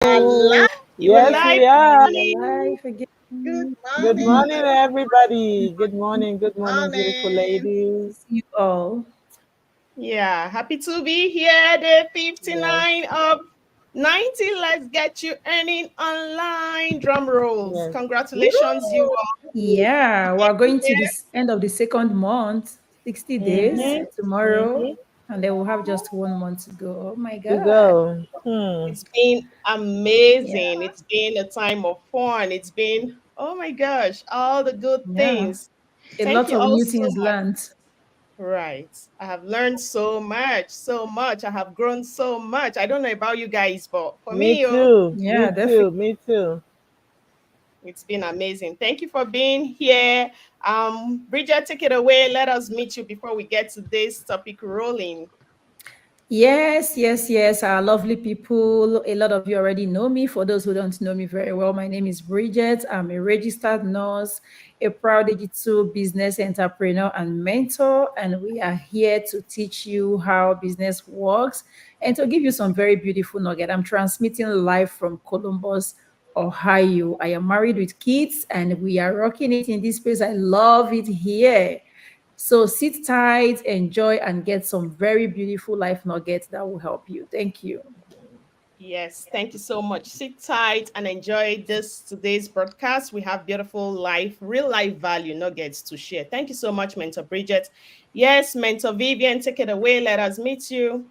Alive. You were Yes, live. we Good are. We're morning. live Good again. Good morning, Good everybody. Good morning, beautiful morning. Good to ladies. see you all. Yeah, happy to be here. Day Yes, 59 of 90. Let's get you earning online. Drum rolls. yes. Congratulations, you all. Woo! Yeah, we're going to Yeah. this end of the second month, 60 days Mm-hmm. tomorrow, Mm-hmm. and then we'll have just 1 month to go. Oh my To God. go. It's been amazing. Yeah, It's been a time of fun. It's been, oh my gosh, all the good yeah. things. A Thank lot you of all new so things much. learned. Right. I have learned so much, so much. I have grown so much. I don't know about you guys, but for Me me, oh, too. Me Yeah, too. definitely. Me too. it's been amazing. Thank you for being here. Bridget, take it away. Let us meet you before we get today's topic rolling. Yes, yes, yes. Our lovely people. A lot of you already know me. For those who don't know me very well, my name is Bridget. I'm a registered nurse, a proud digital business entrepreneur and mentor. And we are here to teach you how business works and to give you some very beautiful nugget. I'm transmitting live from Columbus, Ohio. I am married with kids and we are rocking it in this place. I love it here. So sit tight, enjoy, and get some very beautiful life nuggets that will help you. Thank you. Yes, thank you so much. Sit tight and enjoy this today's broadcast. We have beautiful life, real life value nuggets to share. Thank you so much, Mentor Bridget. Yes, Mentor Vivian, take it away. Let us meet you.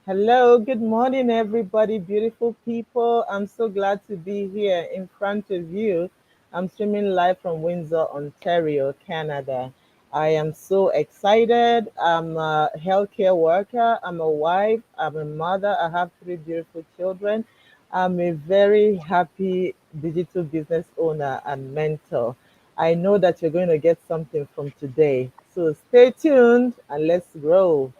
Hello, good morning, everybody, beautiful people. I'm so glad to be here in front of you. I'm streaming live from Windsor, Ontario, Canada. I am so excited. I'm a healthcare worker. I'm a wife. I'm a mother. I have three beautiful children. I'm a very happy digital business owner and mentor. I know that you're going to get something from today. So stay tuned and let's grow.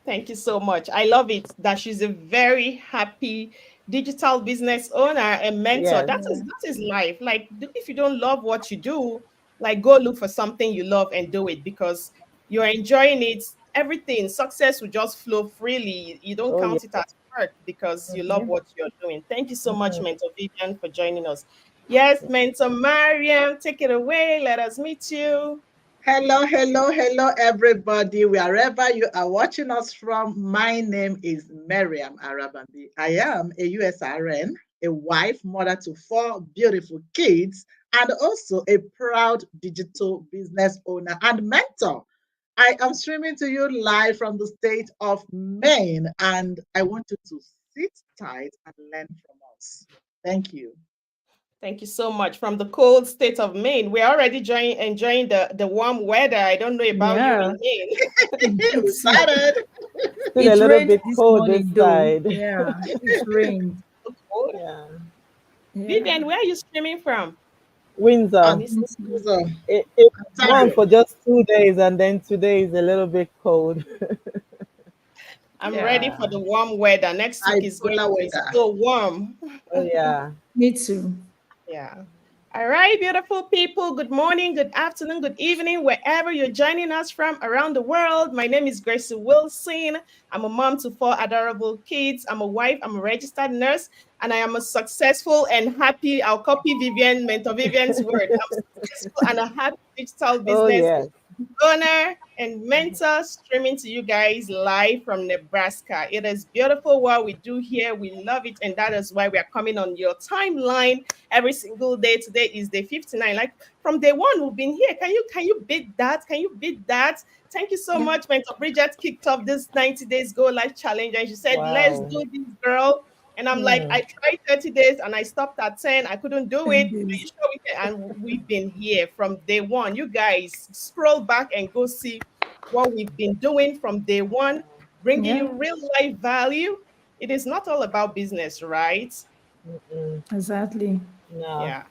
Thank you so much. I love it that she's a very happy digital business owner and mentor. Yes. That is life. Like if you don't love what you do, like go look for something you love and do it because you're enjoying it. Everything success will just flow freely. You don't Oh, yeah. count it as work because you love Yeah. what you're doing. Thank you so much, Mhm. Mentor Vivian, for joining us. Yes, Mentor Mariam, take it away. Let us meet you. Hello, everybody. Wherever you are watching us from, my name is Miriam Arabambi. I am a USRN, a wife, mother to four beautiful kids, and also a proud digital business owner and mentor. I am streaming to you live from the state of Maine, and I want you to sit tight and learn from us. Thank you. Thank you so much. From the cold state of Maine, we're already enjoying the warm weather. I don't know about you Yeah. in Maine. We It's started. Still a it little rained bit this cold this morning though. side. Yeah, it rained. Yeah. Yeah. Vivian, where are you streaming from? On Windsor. This so, It warm Ontario. for just 2 days, and then today is a little bit cold. I'm ready Yeah. for the warm weather. Next week is going Bipolar to be weather. so warm. Oh, yeah. Me too. Yeah. All right, beautiful people. Good morning, good afternoon, good evening, wherever you're joining us from around the world. My name is Gracie Wilson. I'm a mom to four adorable kids. I'm a wife. I'm a registered nurse, and I am a successful and happy. I'll copy Vivian, Mentor Vivian's word. I'm successful and a happy digital Oh, business yes. owner and mentor streaming to you guys live from Nebraska. It is beautiful what we do here. We love it. And that is why we are coming on your timeline every single day. Today is day 59. Like from day one, we've been here. Can you beat that? Can you beat that? Thank you so Yeah. much. Mentor Bridget kicked off this 90 days Go Life challenge. And she said, let's Wow. do this, girl. And I'm like, Hmm. I tried 30 days and I stopped at 10. I couldn't do it. 10 Are you days. sure we can? And we've been here from day one. You guys scroll back and go see what we've been doing from day one, bringing Yeah, you real life value. It is not all about business, right? Mm-mm. exactly. No. Yeah.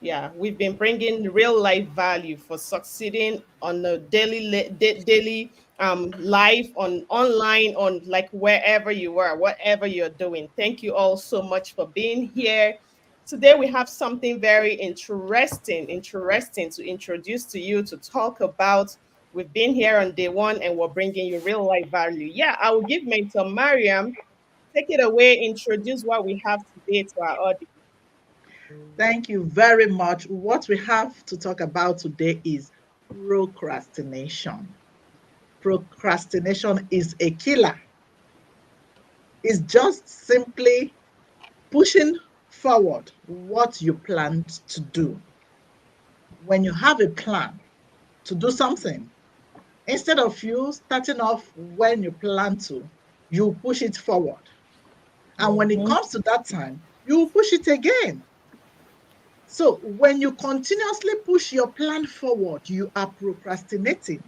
Yeah, we've been bringing real life value for succeeding on a daily life on online on like wherever you are, whatever you're doing. Thank you all so much for being here. Today we have something very interesting to introduce to you to talk about. We've been here on day one and we're bringing you real life value. Yeah, I will give mentor Mariam Take it away, introduce what we have today to our audience. Thank you very much. What we have to talk about today is procrastination. Procrastination is a killer. It's just simply pushing forward what you planned to do. When you have a plan to do something, instead of you starting off when you plan to, you push it forward. And when it Mhm. comes to that time, you push it again. So when you continuously push your plan forward, you are procrastinating.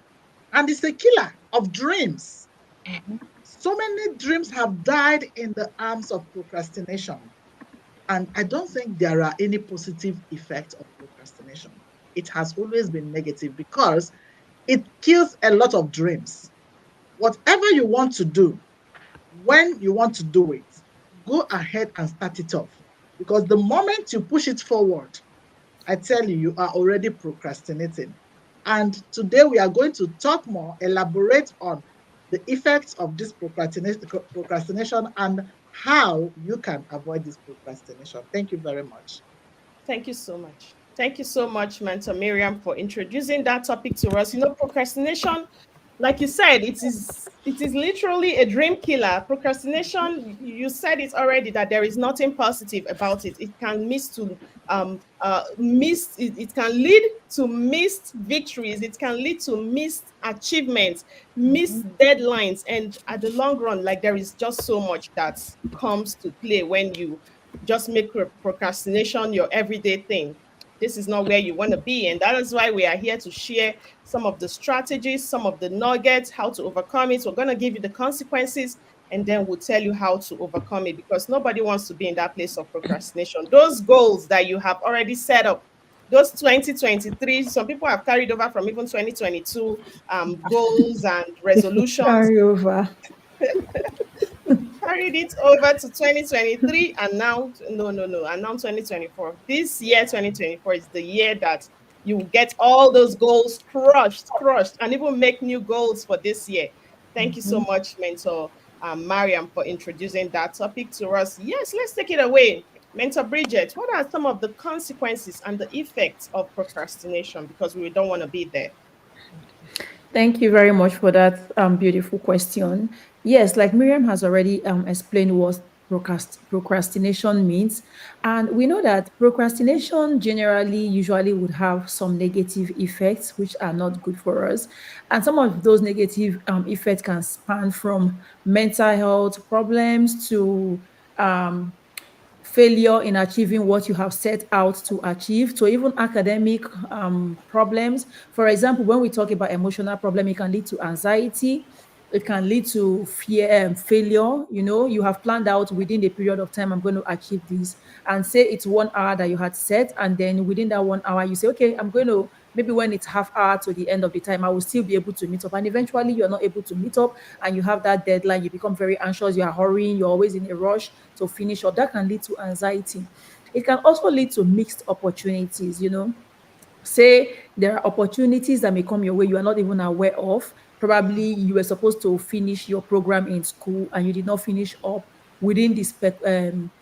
And it's a killer of dreams. Mhm. So many dreams have died in the arms of procrastination. And I don't think there are any positive effects of procrastination. It has always been negative because it kills a lot of dreams. Whatever you want to do, when you want to do it, go ahead and start it off. Because the moment you push it forward, I tell you, you are already procrastinating. And today we are going to talk more, elaborate on the effects of this procrastination and how you can avoid this procrastination. Thank you very much. Thank you so much. Thank you so much, Mentor Miriam, for introducing that topic to us. Procrastination, like you said, it is literally a dream killer. Procrastination, you said it already that there is nothing positive about it. It can it can lead to missed victories. It can lead to missed achievements, Mhm. missed deadlines, and at the long run, like there is just so much that comes to play when you just make procrastination your everyday thing. This is not where you want to be. And that is why we are here to share some of the strategies, some of the nuggets, how to overcome it. We're going to give you the consequences, and then we'll tell you how to overcome it, because nobody wants to be in that place of procrastination. Those goals that you have already set up, those 2023, some people have carried over from even 2022 goals and resolutions, Carry over. carried it over to 2023, and now no, and now 2024. This year 2024 is the year that you will get all those goals crushed, and even make new goals for this year. Thank you so Mhm. much, Mentor Mariam, for introducing that topic to us. Yes, let's take it away. Mentor Bridget, what are some of the consequences and the effects of procrastination, because we don't want to be there? Thank you very much for that beautiful question. Yes, like Miriam has already explained what procrastination means. And we know that procrastination generally usually would have some negative effects, which are not good for us. And some of those negative effects can span from mental health problems to um, failure in achieving what you have set out to achieve, to even academic problems. For example, when we talk about emotional problem, it can lead to anxiety. It can lead to fear and failure. You have planned out within the period of time I'm going to achieve this, and say it's 1 hour that you had set, and then within that 1 hour you say, okay, I'm going to, maybe when it's half hour to the end of the time, I will still be able to meet up, and eventually you're not able to meet up, and you have that deadline. You become very anxious, you are hurrying, you're always in a rush to finish up. That can lead to anxiety. It can also lead to mixed opportunities. Say there are opportunities that may come your way you are not even aware of. Probably you were supposed to finish your program in school and you did not finish up within the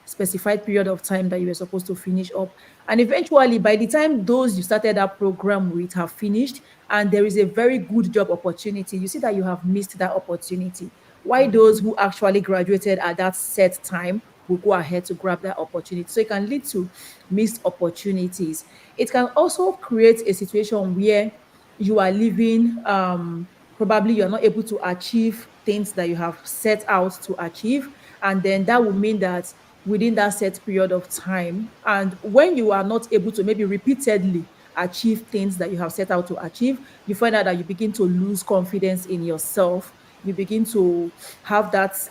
specified period of time that you were supposed to finish up. And eventually, by the time those you started that program with have finished, and there is a very good job opportunity, you see that you have missed that opportunity. Why those who actually graduated at that set time will go ahead to grab that opportunity. So it can lead to missed opportunities. It can also create a situation where you are living, probably you're not able to achieve things that you have set out to achieve. And then that will mean that within that set period of time, and when you are not able to maybe repeatedly achieve things that you have set out to achieve, you find out that you begin to lose confidence in yourself. You begin to have that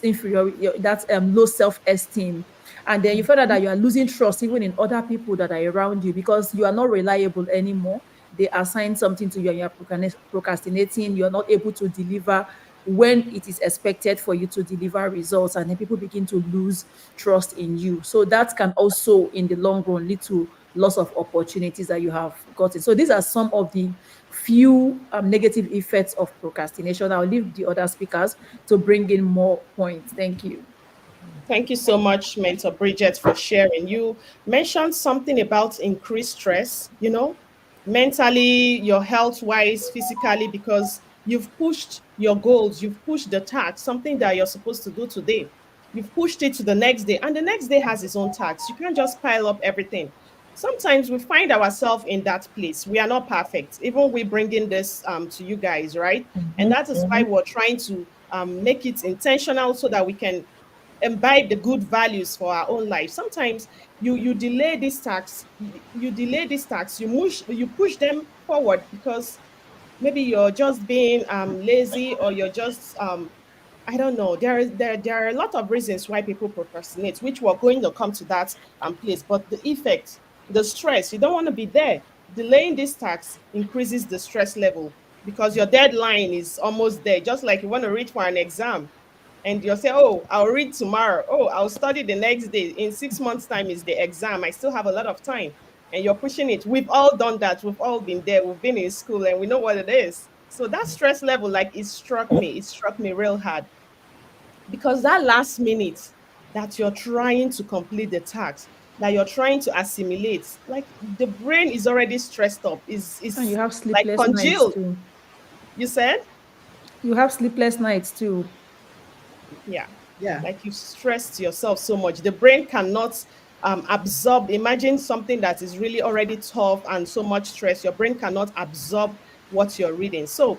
inferior, that low self-esteem, and then you find out that you are losing trust even in other people that are around you, because you are not reliable anymore. They assign something to you and you are procrastinating. You are not able to deliver when it is expected for you to deliver results, and then people begin to lose trust in you. So that can also in the long run lead to loss of opportunities that you have gotten. So these are some of the few negative effects of procrastination. I'll leave the other speakers to bring in more points. Thank you. Thank you so much, Mentor Bridget, for sharing. You mentioned something about increased stress, mentally, your health wise, physically, because you've pushed your goals, you've pushed the task, something that you're supposed to do today. You've pushed it to the next day, and the next day has its own task. You can't just pile up everything. Sometimes we find ourselves in that place. We are not perfect. Even we bringing this to you guys, right? And Mhm, that is why mhm. we're trying to make it intentional so that we can imbibe the good values for our own life. Sometimes you delay these tasks, you delay these tasks, you push them forward because maybe you're just being lazy, or you're just I don't know. There are a lot of reasons why people procrastinate, which we're going to come to that place. But the effect, the stress, you don't want to be there. Delaying this task increases the stress level because your deadline is almost there. Just like you want to read for an exam, and you'll say, "Oh, I'll read tomorrow. Oh, I'll study the next day. In 6 months' time is the exam. I still have a lot of time." And you're pushing it. We've all done that. We've all been there. We've been in school, and we know what it is. So that stress level, like, it struck me. It struck me real hard because that last minute that you're trying to complete the task, that you're trying to assimilate, like, the brain is already stressed up, And you is have like sleepless nights congealed. too. You said? You have sleepless nights too. Yeah. Yeah. Like, you stressed yourself so much. The brain cannot absorb. Imagine something that is really already tough and so much stress. Your brain cannot absorb what you're reading. So,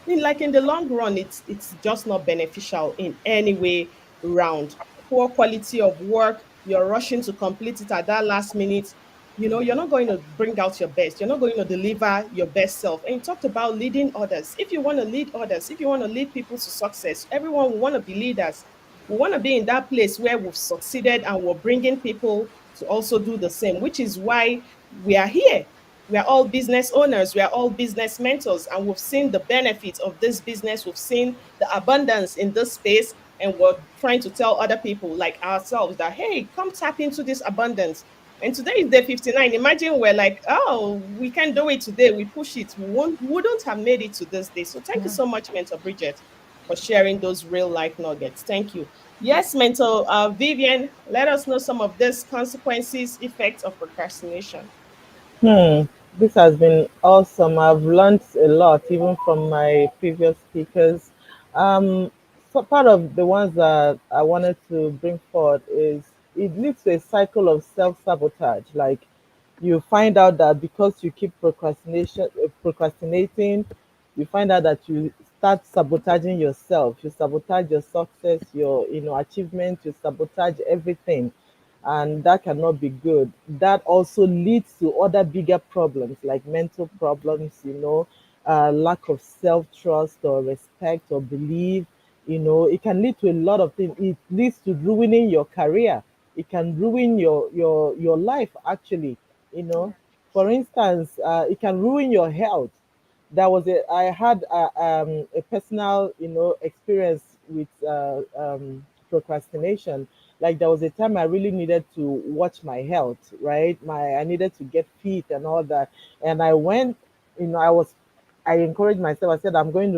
in the long run, it's just not beneficial in any way round. Poor quality of work. You're rushing to complete it at that last minute. You're not going to bring out your best. You're not going to deliver your best self. And you talked about leading others. If you want to lead others, if you want to lead people to success, everyone will want to be leaders. We want to be in that place where we've succeeded and we're bringing people to also do the same, which is why we are here. We are all business owners, we are all business mentors, and we've seen the benefits of this business. We've seen the abundance in this space, and we're trying to tell other people like ourselves that, hey, come tap into this abundance. And today is day 59. Imagine we're like, oh, we can do it today. We push it. We wouldn't have made it to this day. So thank you Yeah. so much, Mentor Bridget, for sharing those real life nuggets. Thank you. Yes, Mentor Vivian, let us know some of these consequences, effects of procrastination. Hmm, this has been awesome. I've learned a lot, even from my previous speakers. So part of the ones that I wanted to bring forward is it leads to a cycle of self-sabotage. Like, you find out that because you keep procrastinating, you find out that you start sabotaging yourself. You sabotage your success, your achievement. You sabotage everything, and that cannot be good. That also leads to other bigger problems like mental problems, lack of self trust or respect or belief. It can lead to a lot of things. It leads to ruining your career. It can ruin your life, actually. You know, for instance, it can ruin your health. I had a personal experience with procrastination. Like, there was a time I really needed to watch my health, right? I needed to get fit and all that. And I went, I encouraged myself. I said, I'm going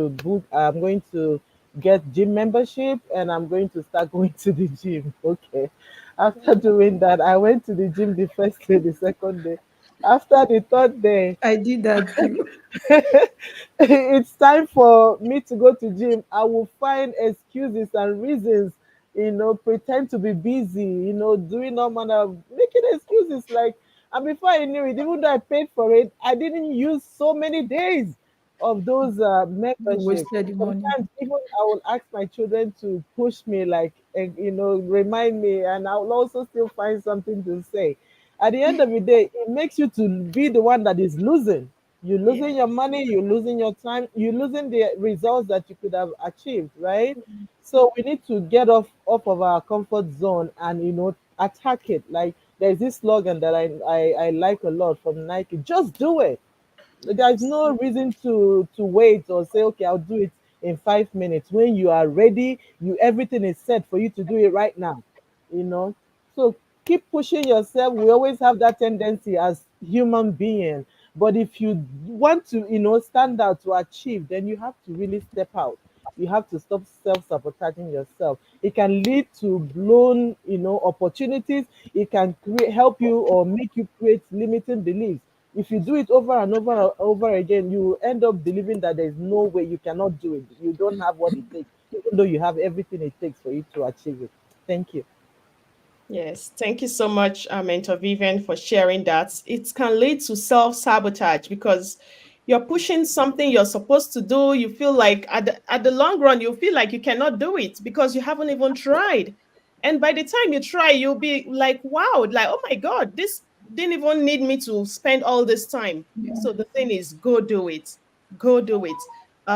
to get gym membership, and I'm going to start going to the gym. Okay. After doing that, I went to the gym the first day, the second day. After the third day, I did that too. it's time for me to go to gym. I will find excuses and reasons, pretend to be busy, doing all manner of making excuses. Like, and before I knew it, even though I paid for it, I didn't use so many days of those You memberships. wasted the money. Sometimes even I will ask my children to push me, like, remind me, and I will also still find something to say. At the end of the day, it makes you to be the one that is losing. You're losing Yeah. your money, you're losing your time, you're losing the results that you could have achieved, right? So we need to get off of our comfort zone and attack it. Like, there's this slogan that I like a lot from Nike: just do it. There's Yes. no reason to wait or say, okay, I'll do it in 5 minutes. When you are ready, everything is set for you to do it right now. you know so keep pushing yourself. We always have that tendency as human being, but if you want to stand out to achieve, then you have to really step out. You have to stop self-sabotaging yourself. It can lead to blown, opportunities. It can help you or make you create limiting beliefs. If you do it over and over and over again, you will end up believing that there's no way you cannot do it. You don't have what it takes, even though you have everything it takes for you to achieve it. Thank you. Yes, thank you so much, Mentor Vivian, for sharing that. It can lead to self-sabotage because you're pushing something you're supposed to do. You feel like at the long run, you feel like you cannot do it because you haven't even tried. And by the time you try, you'll be like, wow, like, oh my God, this didn't even need me to spend all this time. Yeah. So the thing is, go do it. Go do it.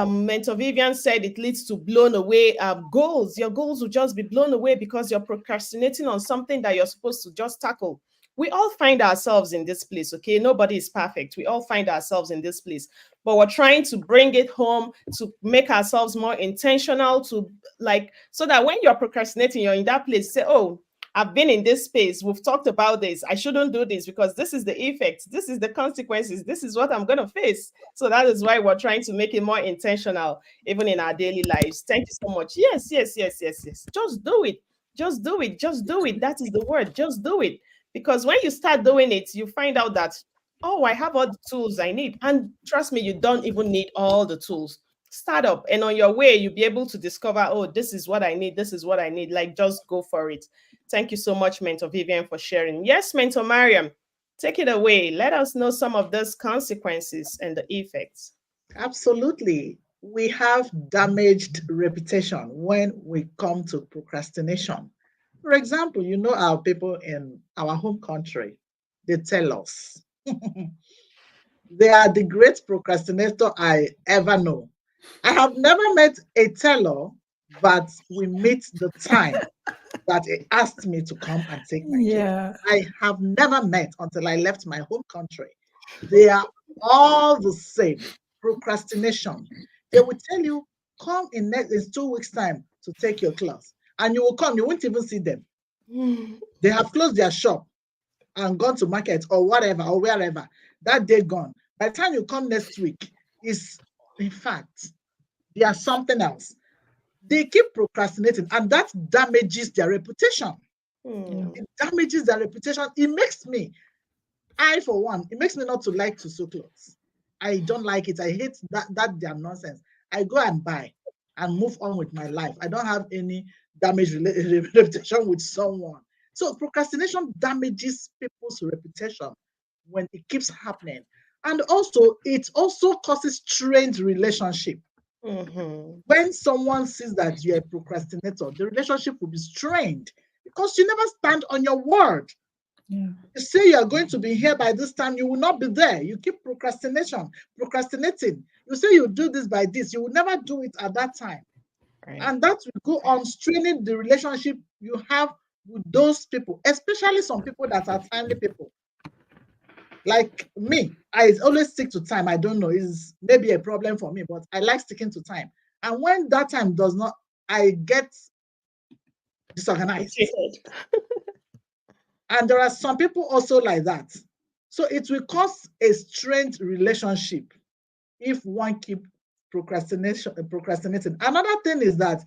Mentor Vivian said it leads to blown away goals. Your goals will just be blown away because you're procrastinating on something that you're supposed to just tackle. We all find ourselves in this place, okay? Nobody is perfect. We all find ourselves in this place, but we're trying to bring it home to make ourselves more intentional, to like, so that when you're procrastinating, you're in that place, say, oh, I've been in this space. We've talked about this. I shouldn't do this because this is the effect. This is the consequences. This is what I'm going to face. So that is why we're trying to make it more intentional, even in our daily lives. Thank you so much. Yes, yes, yes, yes, yes. Just do it. Just do it. Just do it. That is the word. Just do it. Because when you start doing it, you find out that, oh, I have all the tools I need. And trust me, you don't even need all the tools. Start up, and on your way, you'll be able to discover, oh, this is what I need. This is what I need. Like, just go for it. Thank you so much, Mentor Vivian, for sharing. Yes, Mentor Mariam, take it away. Let us know some of those consequences and the effects. Absolutely. We have damaged reputation when we come to procrastination. For example, you know our people in our home country, they tell us they are the great procrastinator I ever know. I have never met a teller, but we meet the time that he asked me to come and take my cake. Yeah. I have never met until I left my home country. They are all the same. Procrastination. They will tell you, come in 2 weeks' time to take your class. And you will come, you won't even see them. They have closed their shop and gone to market or whatever or wherever. That day gone. By the time you come next week, is in fact, they are something else. They keep procrastinating, and that damages their reputation. Yeah. Hmm. It damages their reputation. It makes me, I for one, it makes me not to like to sew clothes. I don't like it. I hate that their nonsense. I go and buy and move on with my life. I don't have any damage reputation with someone. So procrastination damages people's reputation when it keeps happening. And also, it also causes strained relationship. Mm-hmm. When someone sees that you're a procrastinator, the relationship will be strained because you never stand on your word. Yeah. You say you are going to be here by this time, you will not be there. You keep procrastinating. You say you do this by this, you will never do it at that time. Right. And that will go on straining the relationship you have with those people, especially some people that are timely people. Like me, I always stick to time. I don't know, is maybe a problem for me, but I like sticking to time. And when that time does not, I get disorganized. Irritated. And there are some people also like that. So it will cause a strained relationship if one keep procrastinating. Another thing is that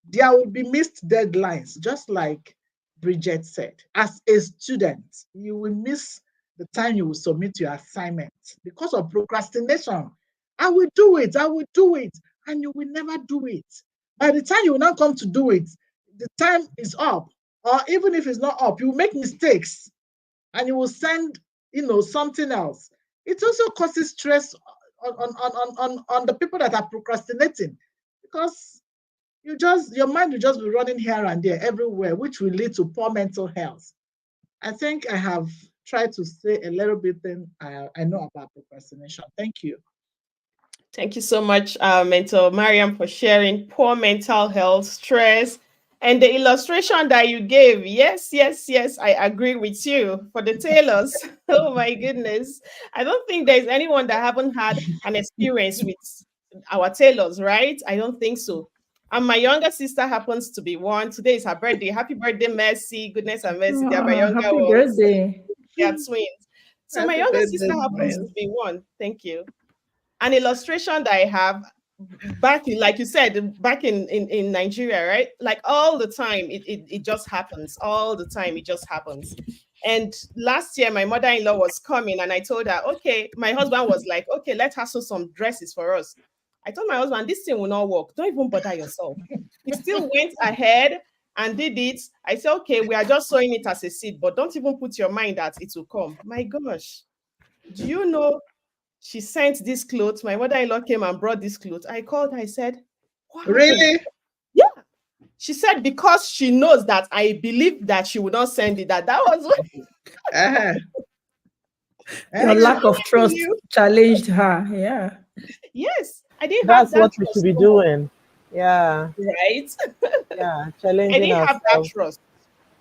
there will be missed deadlines, just like Bridget said. As a student, you will miss the time you will submit your assignment because of procrastination. I will do it, I will do it, and you will never do it. By the time you will not come to do it, the time is up. Or even if it's not up, you will make mistakes and you will send, something else. It also causes stress on the people that are procrastinating because your mind will just be running here and there everywhere, which will lead to poor mental health. I think I have tried to say a little bit thing I know about procrastination. Thank you. Thank you so much, Mentor Mariam, for sharing poor mental health, stress, and the illustration that you gave. Yes, yes, yes, I agree with you. For the tailors, oh my goodness, I don't think there's anyone that haven't had an experience with our tailors, right? I don't think so. And my younger sister happens to be one. Today is her birthday. Happy birthday, Mercy. Goodness and mercy. They are my younger Happy ones. birthday. They are twins. So my Happy younger birthday, sister happens twins. to be one. Thank you. An illustration that I have, back in, like you said, back in Nigeria, right? Like all the time, it just happens. All the time, it just happens. And last year, my mother-in-law was coming, and I told her, okay, my husband was like, okay, let her sew some dresses for us. I told my husband, this thing will not work. Don't even bother yourself. He still went ahead and did it. I said, okay, we are just sowing it as a seed, but don't even put your mind that it will come. My gosh, do you know she sent this clothes? My mother-in-law came and brought this clothes. I called her, I said, what happened? Really? Yeah. She said, because she knows that I believe that she would not send it. That was what Uh-huh. Your like she lack Uh-huh. of already trust knew. challenged her. Yeah. Yes, I didn't have That's that what we should trust be no more. doing. Yeah, Right? yeah, I challenging didn't have that ourselves. trust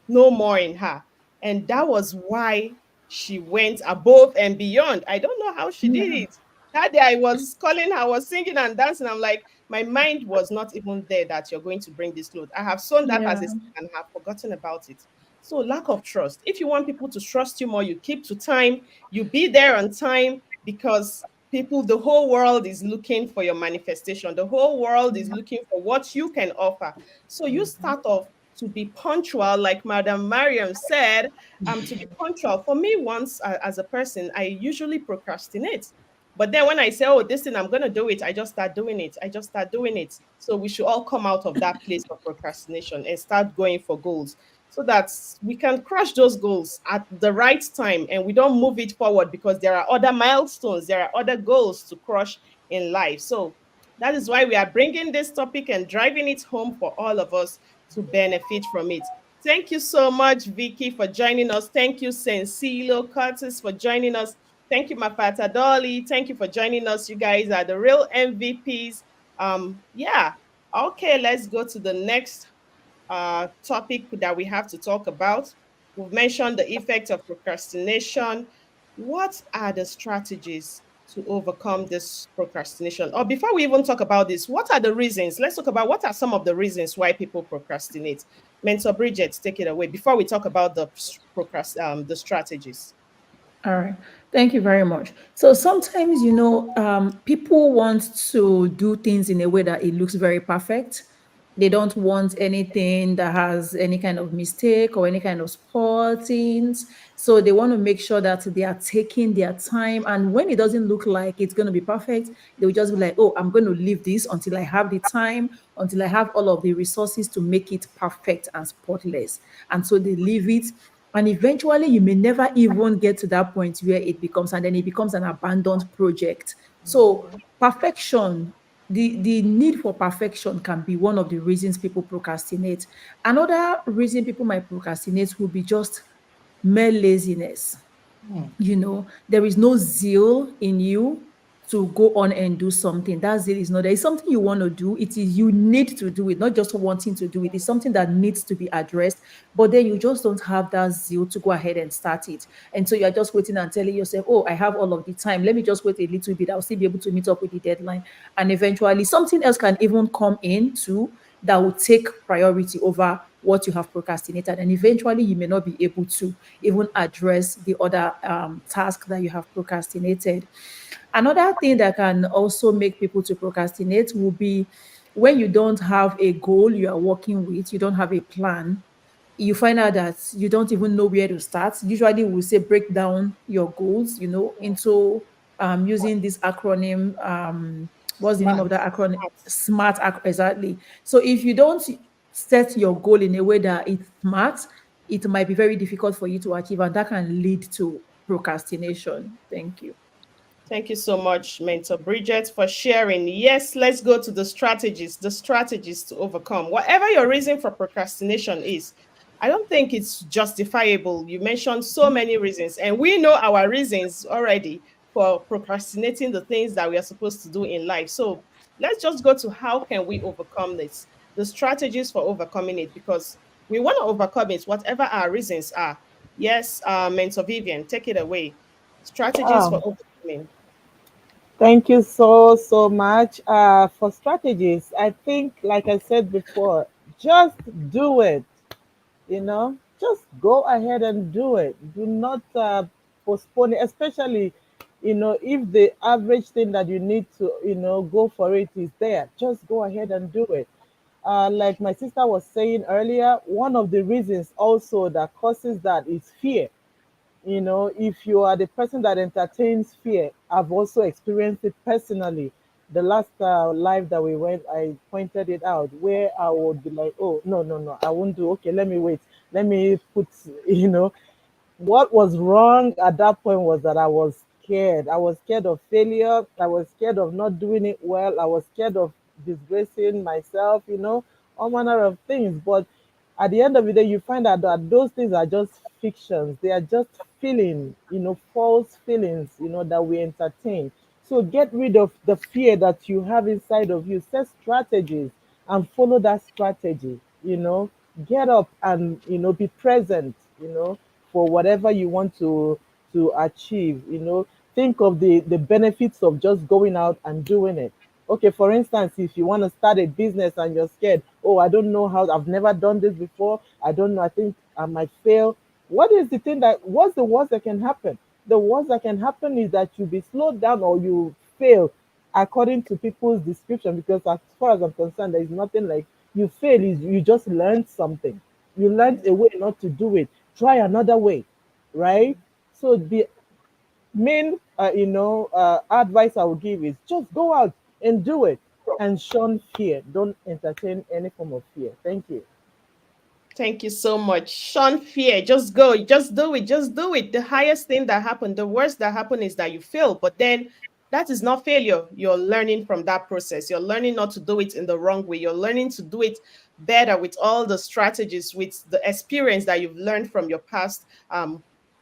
no more in her. And that was why she went above and beyond. I don't know how she did Yeah. it. That day I was calling her, I was singing and dancing. I'm like, my mind was not even there that you're going to bring this clothes. I have sewn that as a Yeah. seed and have forgotten about it. So lack of trust. If you want people to trust you more, you keep to time, you be there on time, because people, the whole world is looking for your manifestation. The whole world is looking for what you can offer. So you start off to be punctual, like Madam Mariam said, to be punctual. For me, once as a person, I usually procrastinate. But then when I say, oh, this thing, I'm going to do it, I just start doing it. I just start doing it. So we should all come out of that place of procrastination and start going for goals so that we can crush those goals at the right time and we don't move it forward because there are other milestones, there are other goals to crush in life. So that is why we are bringing this topic and driving it home for all of us to benefit from it. Thank you so much, Vicky, for joining us. Thank you, Sensilo Curtis, for joining us. Thank you, Mafata Dolly. Thank you for joining us. You guys are the real MVPs. Yeah. Okay, let's go to the next topic that we have to talk about. We've mentioned the effects of procrastination. What are the strategies to overcome this procrastination? Or before we even talk about this, what are the reasons? Let's talk about what are some of the reasons why people procrastinate. Mentor Bridget, take it away before we talk about the strategies. All right. Thank you very much. So sometimes, people want to do things in a way that it looks very perfect. They don't want anything that has any kind of mistake or any kind of spoil things. So they want to make sure that they are taking their time. And when it doesn't look like it's going to be perfect, they'll just be like, oh, I'm going to leave this until I have the time, until I have all of the resources to make it perfect and spotless. And so they leave it, and eventually you may never even get to that point where it becomes, and then it becomes an abandoned project. So perfection, the need for perfection can be one of the reasons people procrastinate. Another reason people might procrastinate would be just mere laziness. Hmm. There is no zeal in you to go on and do something. That zeal is not there. It's something you want to do. It is, you need to do it, not just wanting to do it. It's something that needs to be addressed, but then you just don't have that zeal to go ahead and start it. And so you're just waiting and telling yourself, oh, I have all of the time, let me just wait a little bit, I'll still be able to meet up with the deadline. And eventually something else can even come in too, that will take priority over what you have procrastinated. And eventually you may not be able to even address the other task that you have procrastinated. Another thing that can also make people to procrastinate will be when you don't have a goal you are working with, you don't have a plan, you find out that you don't even know where to start. Usually we'll say break down your goals, into using this acronym. What's the name of Smart. that acronym? SMART, exactly. So if you don't set your goal in a way that it's smart, it might be very difficult for you to achieve, and that can lead to procrastination. Thank you. Thank you so much, Mentor Bridget, for sharing. Yes, let's go to the strategies to overcome. Whatever your reason for procrastination is, I don't think it's justifiable. You mentioned so many reasons, and we know our reasons already for procrastinating the things that we are supposed to do in life. So let's just go to how can we overcome this, the strategies for overcoming it, because we want to overcome it, whatever our reasons are. Yes, Mentor Vivian, take it away. Strategies for Um, overcoming. Thank you so, so much for strategies. I think, like I said before, just do it. Just go ahead and do it. Do not postpone it, especially If the average thing that you need to, go for it is there, just go ahead and do it. Like my sister was saying earlier, one of the reasons also that causes that is fear. If you are the person that entertains fear, I've also experienced it personally. The last live that we went, I pointed it out where I would be like, oh, no, no, no, I won't do. Okay, let me wait. Let me put, you know, what was wrong at that point was that I was scared. I was scared of failure. I was scared of not doing it well. I was scared of disgracing myself, all manner of things. But at the end of the day, you find out that those things are just fictions. They are just feeling, false feelings, that we entertain. So get rid of the fear that you have inside of you. Set strategies and follow that strategy. Get up and be present. For whatever you want to achieve. Think of the benefits of just going out and doing it. Okay, for instance, if you want to start a business and you're scared, oh, I don't know how, I've never done this before, I don't know, I think I might fail. What's the worst that can happen? The worst that can happen is that you be slowed down or you fail according to people's description, because as far as I'm concerned, there is nothing like you fail. Is you just learned something. You learned a way not to do it. Try another way, right? So the main advice I would give is just go out and do it and shun fear. Don't entertain any form of fear. Thank you. Thank you so much. Shun fear. Just go. Just do it. Just do it. The highest thing that happened, the worst that happened is that you fail. But then that is not failure. You're learning from that process. You're learning not to do it in the wrong way. You're learning to do it better with all the strategies, with the experience that you've learned from your past.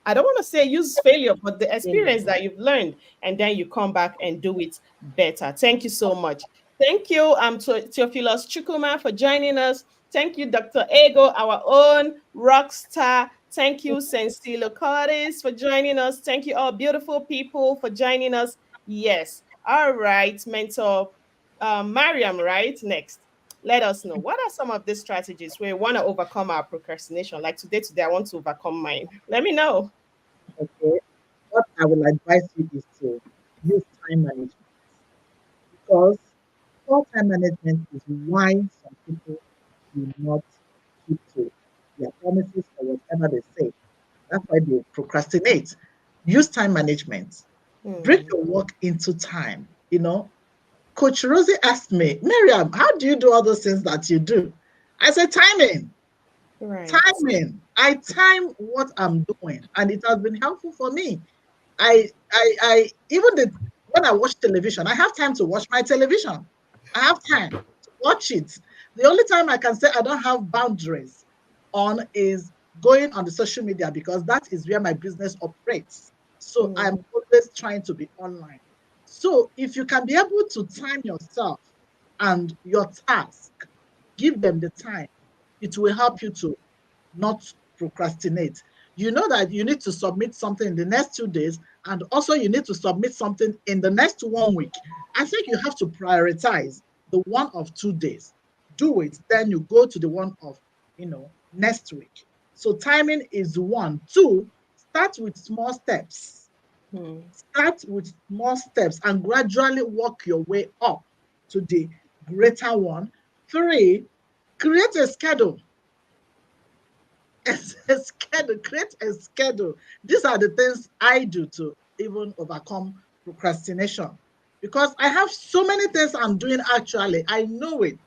I don't want to say use failure, but the experience that you've learned, and then you come back and do it better. Thank you so much. Thank you, to Theophilus Chukuma for joining us. Thank you, Dr. Ego, our own rock star. Thank you, Sensilo Curtis, for joining us. Thank you, all beautiful people, for joining us. Yes. All right, mentor Mariam, right? Next. Let us know, what are some of these strategies where we want to overcome our procrastination? Like today, I want to overcome mine. Let me know. Okay. What I will advise you is to use time management, because poor time management is why some people do not keep to their promises or whatever they say. That's why they procrastinate. Use time management. Break Hmm. your work into time. Coach Rosie asked me, Miriam, how do you do all those things that you do? I said, timing. Right. Timing. I time what I'm doing, and it has been helpful for me. I even when I watch television, I have time to watch my television. I have time to watch it. The only time I can say I don't have boundaries on is going on the social media, because that is where my business operates. So I'm Hmm. always trying to be online. So if you can be able to time yourself and your task, give them the time, it will help you to not procrastinate. You know that you need to submit something in the next 2 days, and also you need to submit something in the next 1 week. I think you have to prioritize the one of 2 days. Do it, then you go to the one of next week. So timing is one. Two, start with small steps. Hmm. Start with small steps and gradually work your way up to the greater one. Three, create a schedule. A schedule, create a schedule. These are the things I do to even overcome procrastination, because I have so many things I'm doing actually. I know it.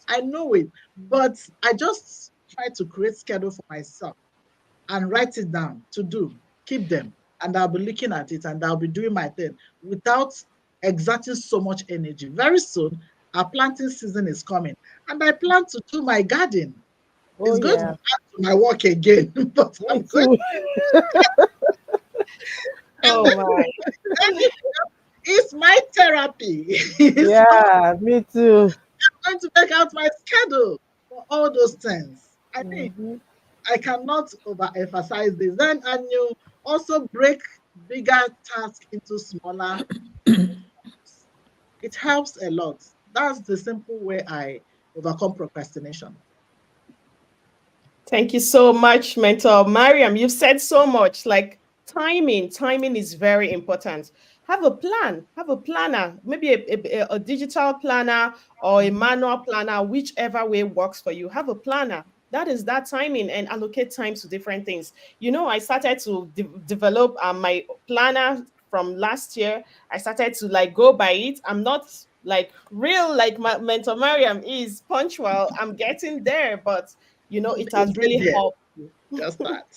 I know it. But I just try to create schedule for myself and write it down to do, keep them, and I'll be looking at it and I'll be doing my thing without exerting so much energy. Very soon, our planting season is coming, and I plan to do my garden. Oh It's going to yeah, add to my work again, but me too. Oh my. it's my therapy. Yeah, me too. I'm going to make out my schedule for all those things. I mean, Hmm. I cannot overemphasize this. Then, and you also break bigger tasks into smaller. It helps a lot. That's the simple way I overcome procrastination. Thank you so much, Mentor Mariam. You've said so much. Like timing is very important. Have a plan, have a planner, maybe a digital planner or a Mhm. manual planner, whichever way works for you. Have a planner. That is that timing, and allocate time to different things. I started to develop my planner from last year. I started to like go by it. I'm not like real like my mentor Mariam is punctual. I'm getting there, but it You'll has get really there. helped. Just that.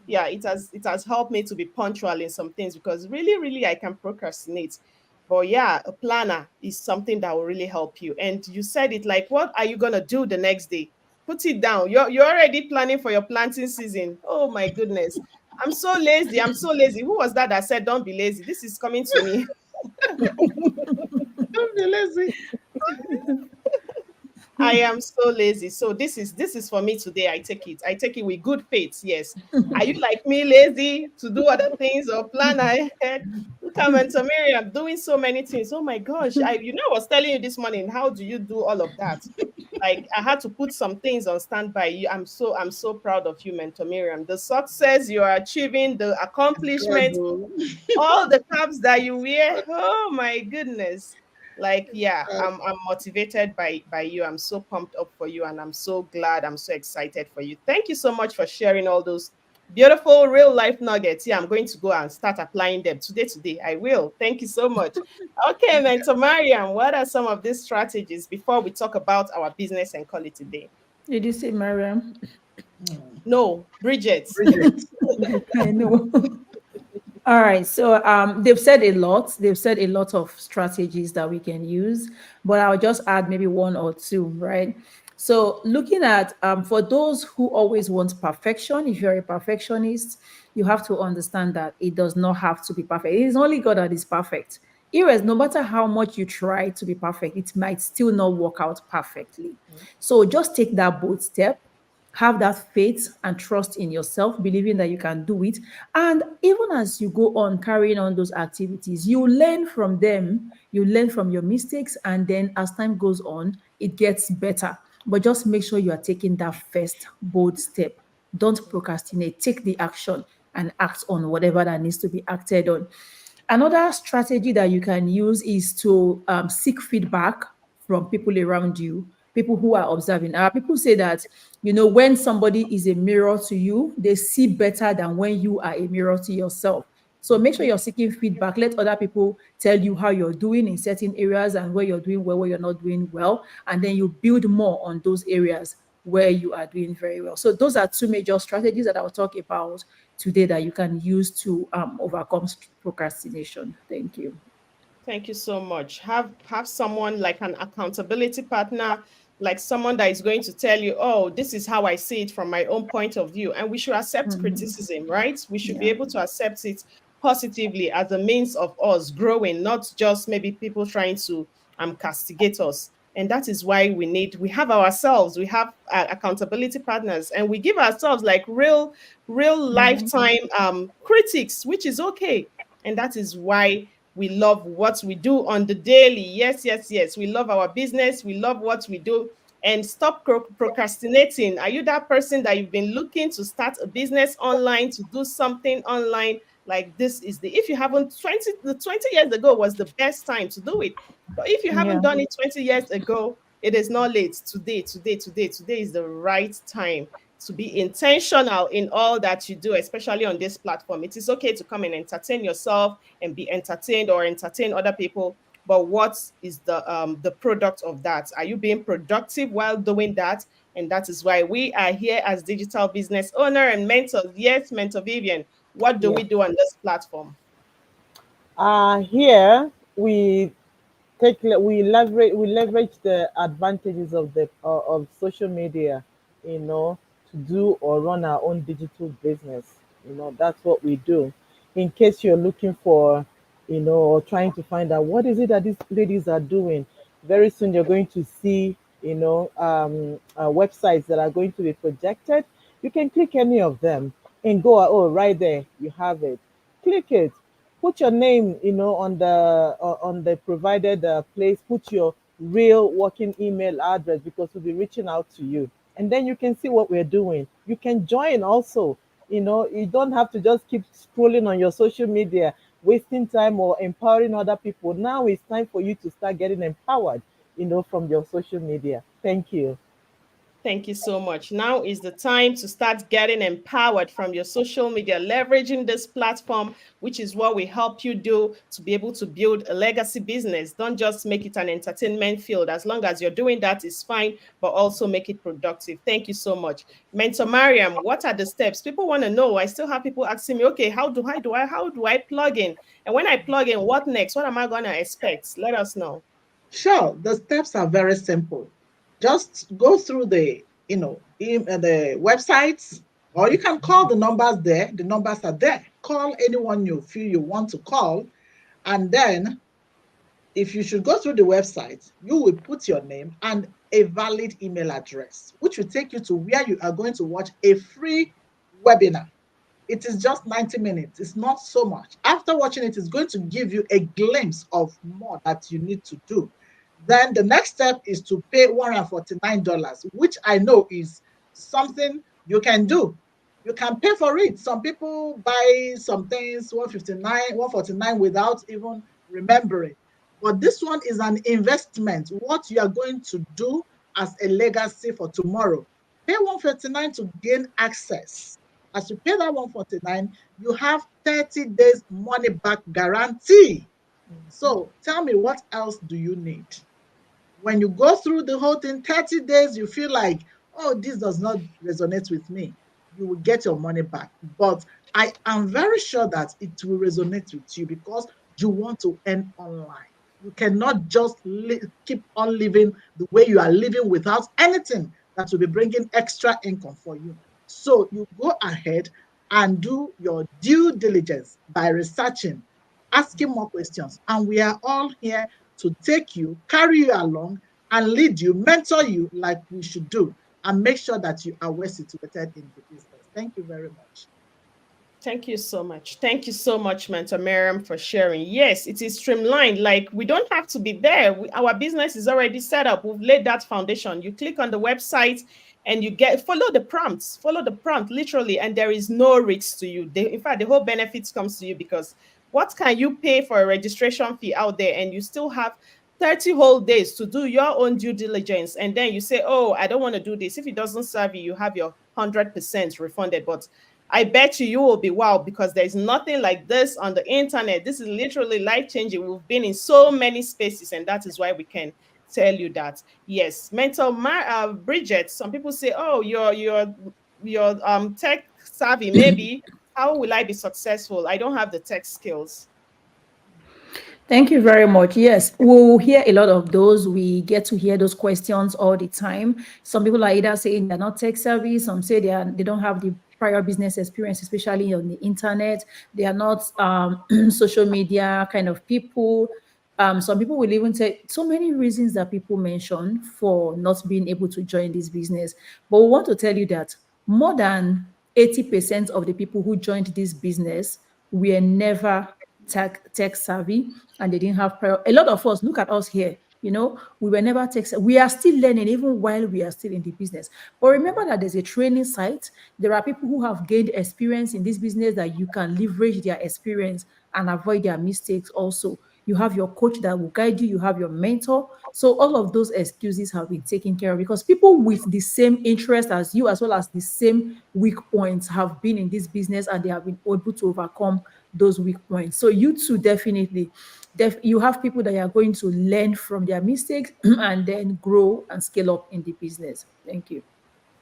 Yeah, it has helped me to be punctual in some things, because really really I can procrastinate. But yeah, a planner is something that will really help you. And you said it, like, what are you going to do the next day? Put it down. You're already planning for your planting season. Oh my goodness, I'm so lazy. Who was that said don't be lazy? This is coming to me. Don't be lazy. I am so lazy. So this is for me today. I take it with good faith. Yes. Are you like me, lazy to do other things or plan ahead? Look at Mentor Mary. I'm doing so many things. Oh my gosh. I was telling you this morning, how do you do all of that? Like, I had to put some things on standby. I'm so proud of you, Mentor Miriam. The success you are achieving, the God, accomplishment, oh, all the caps that you wear. Oh my goodness. Like, yeah, God. I'm motivated by you. I'm so pumped up for you, and I'm so glad, I'm so excited for you. Thank you so much for sharing all those beautiful real life nuggets. Yeah, I'm going to go and start applying them today. I will. Thank you so much. Okay, Mentor Mariam, what are some of these strategies before we talk about our business and call it a day? Did you say Mariam? Hmm. No, Bridget. Bridget. I know. All right. So they've said a lot. They've said a lot of strategies that we can use, but I'll just add maybe one or two, right? So looking at for those who always want perfection, if you're a perfectionist, you have to understand that it does not have to be perfect. It is only God that is perfect. No matter how much you try to be perfect, it might still not work out perfectly. So just take that bold step, have that faith and trust in yourself, believing that you can do it. And even as you go on carrying on those activities, you learn from them, you learn from your mistakes, and then as time goes on, it gets better. But just make sure you are taking that first bold step. Don't procrastinate, take the action and act on whatever that needs to be acted on. Another strategy that you can use is to seek feedback from people around you, people who are observing. People say that, when somebody is a mirror to you, they see better than when you are a mirror to yourself. So make sure you're seeking feedback. Let other people tell you how you're doing in certain areas and where you're doing well, where you're not doing well. And then you build more on those areas where you are doing very well. So those are two major strategies that I'll talk about today that you can use to overcome procrastination. Thank you. Thank you so much. Have someone like an accountability partner, like someone that is going to tell you, "Oh, this is how I see it from my own point of view." And we should accept Mhm. criticism, right? We should be Yeah. able to accept it positively as a means of us growing, not just maybe people trying to castigate us. And that is why we have ourselves, we have accountability partners, and we give ourselves like real Mhm. lifetime critics, which is okay. And that is why we love what we do on the daily. Yes, yes, yes. We love our business. We love what we do. And stop procrastinating. Are you that person that you've been looking to start a business online, to do something online? Like, this is if you haven't, 20 years ago was the best time to do it. But if you haven't Yeah. done it 20 years ago, it is not late. Today is the right time to be intentional in all that you do, especially on this platform. It is okay to come and entertain yourself and be entertained or entertain other people. But what is the product of that? Are you being productive while doing that? And that is why we are here as digital business owner and mentors. Yes, Mentor Vivian, what do Yeah. we do on this platform? Here we leverage the advantages of social media, to do or run our own digital business. That's what we do. In case you're looking for, or trying to find out what is it that these ladies are doing, very soon you're going to see, websites that are going to be projected. You can click any of them and go. Oh, right there, you have it. Click it, put your name, on the provided place. Put your real working email address, because we'll be reaching out to you, and then you can see what we're doing. You can join also. You don't have to just keep scrolling on your social media, wasting time or empowering other people. Now it's time for you to start getting empowered, from your social media. Thank you. Thank you so much. Now is the time to start getting empowered from your social media, leveraging this platform, which is what we help you do to be able to build a legacy business. Don't just make it an entertainment field. As long as you're doing that, is fine, but also make it productive. Thank you so much. Mentor Mariam, what are the steps? People want to know. I still have people asking me, okay, how do I plug in? And when I plug in, what next? What am I gonna expect? Let us know. Sure, the steps are very simple. Just go through the websites, or you can call the numbers there. The numbers are there. Call anyone you feel you want to call, and then if you should go through the website, you will put your name and a valid email address, which will take you to where you are going to watch a free webinar. It is just 90 minutes. It's not so much. After watching it, it's going to give you a glimpse of more that you need to do. Then the next step is to pay $149, which I know is something you can do. You can pay for it. Some people buy some things 159, 149 without even remembering. But this one is an investment, what you are going to do as a legacy for tomorrow. Pay 159 to gain access. As you pay that 149, you have 30 days money back guarantee. So tell me, what else do you need? When you go through the whole thing, 30 days, you feel like, oh, this does not resonate with me, you will get your money back. But I am very sure that it will resonate with you because you want to earn online. You cannot just keep on living the way you are living without anything that will be bringing extra income for you. So you go ahead and do your due diligence by researching, asking more questions. And we are all here to take you, carry you along, and lead you, mentor you like we should do, and make sure that you are well situated in the business. Thank you very much. Thank you so much. Thank you so much, Mentor Miriam, for sharing. Yes, it is streamlined. Like we don't have to be there. Our business is already set up. We've laid that foundation. You click on the website and you follow the prompts, follow the prompt literally, and there is no risk to you. In fact, the whole benefits comes to you because what can you pay for a registration fee out there and you still have 30 whole days to do your own due diligence, and then you say, oh, I don't want to do this. If it doesn't serve you, you have your 100% refunded. But I bet you will be wow because there's nothing like this on the internet. This is literally life changing. We've been in so many spaces, and that is why we can tell you that. Yes, Bridget. Some people say, "Oh, you're tech savvy. Maybe how will I be successful? I don't have the tech skills." Thank you very much. Yes, we'll hear a lot of those. We get to hear those questions all the time. Some people are either saying they're not tech savvy, some say they don't have the prior business experience, especially on the internet. They are not social media kind of people. Some people will even say so many reasons that people mention for not being able to join this business. But we want to tell you that more than 80% of the people who joined this business were never tech savvy, and they didn't have prior. A lot of us, look at us here, we were never tech savvy. We are still learning even while we are still in the business. But remember that there's a training site. There are people who have gained experience in this business that you can leverage their experience and avoid their mistakes also. You have your coach that will guide you, you have your mentor. So all of those excuses have been taken care of because people with the same interest as you, as well as the same weak points, have been in this business and they have been able to overcome those weak points. So you too, definitely, you have people that are going to learn from their mistakes and then grow and scale up in the business. Thank you.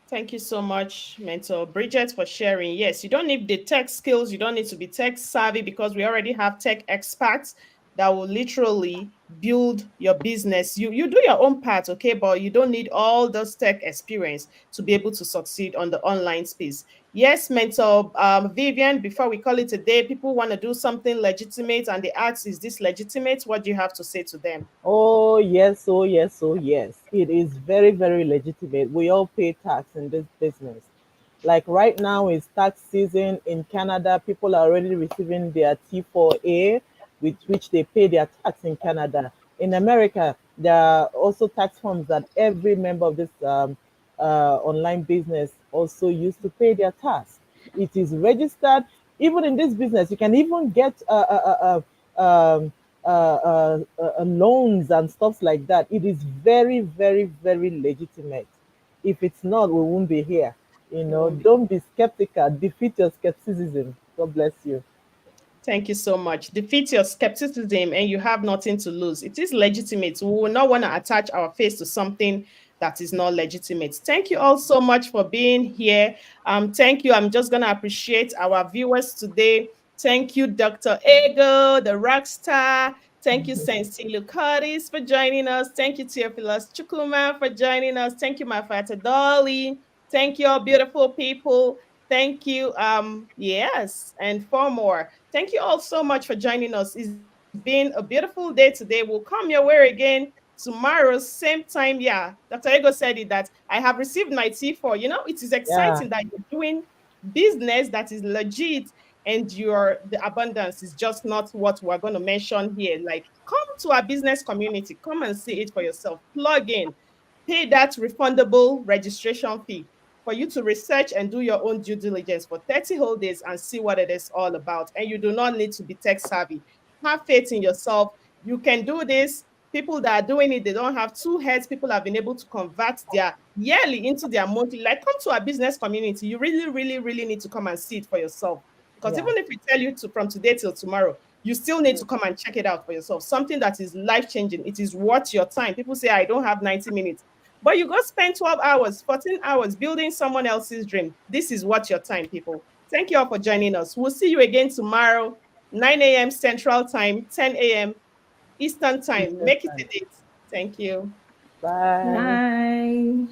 Thank you so much, Mentor Bridget, for sharing. Yes, you don't need the tech skills. You don't need to be tech savvy because we already have tech experts that will literally build your business. You do your own part, okay, but you don't need all those tech experience to be able to succeed on the online space. Yes, Mentor Vivian, before we call it a day, people want to do something legitimate and they ask, is this legitimate? What do you have to say to them? Oh, yes, oh, yes, oh, yes. It is very, very legitimate. We all pay tax in this business. Like right now is tax season in Canada. People are already receiving their T4A, with which they pay their tax in Canada. In America, there are also tax forms that every member of this online business also used to pay their tax. It is registered. Even in this business, you can even get um, loans and stuff like that. It is very, very, very legitimate. If it's not, we won't be here. You It know, won't be. don't be skeptical. Defeat your skepticism. God bless you. Thank you so much. Defeat your skepticism and you have nothing to lose. It is legitimate. We will not want to attach our face to something that is not legitimate. Thank you all so much for being here. Thank you. I'm just going to appreciate our viewers today. Thank you, Dr. Ego, the rock star. Thank you, Sensilu Curtis, for joining us. Thank you, Theophilus Chukuma, for joining us. Thank you, my Fata Dolly. Thank you, all beautiful people. Thank you. Yes, and four more. Thank you all so much for joining us. It's been a beautiful day today. We'll come your way again tomorrow, same time. Yeah, Dr. Ego said it that I have received my T4. You know, it is Yeah, exciting that you're doing business that is legit and your the abundance is just not what we're going to mention here. Like, come to our business community, come and see it for yourself. Plug in, pay that refundable registration fee for you to research and do your own due diligence for 30 whole days and see what it is all about. And you do not need to be tech savvy. Have faith in yourself. You can do this. People that are doing it, they don't have two heads. People have been able to convert their yearly into their monthly. Like, come to our business community. You really, really, really need to come and see it for yourself. Because yeah, even if we tell you to from today till tomorrow, you still need to come and check it out for yourself. Something that is life changing. It is worth your time. People say, I don't have 90 minutes. But you go spend 12 hours, 14 hours building someone else's dream. This is what your time, people. Thank you all for joining us. We'll see you again tomorrow, 9 a.m. Central Time, 10 a.m. Eastern Time. Eastern Make it a time. date. Thank you. Bye. Bye.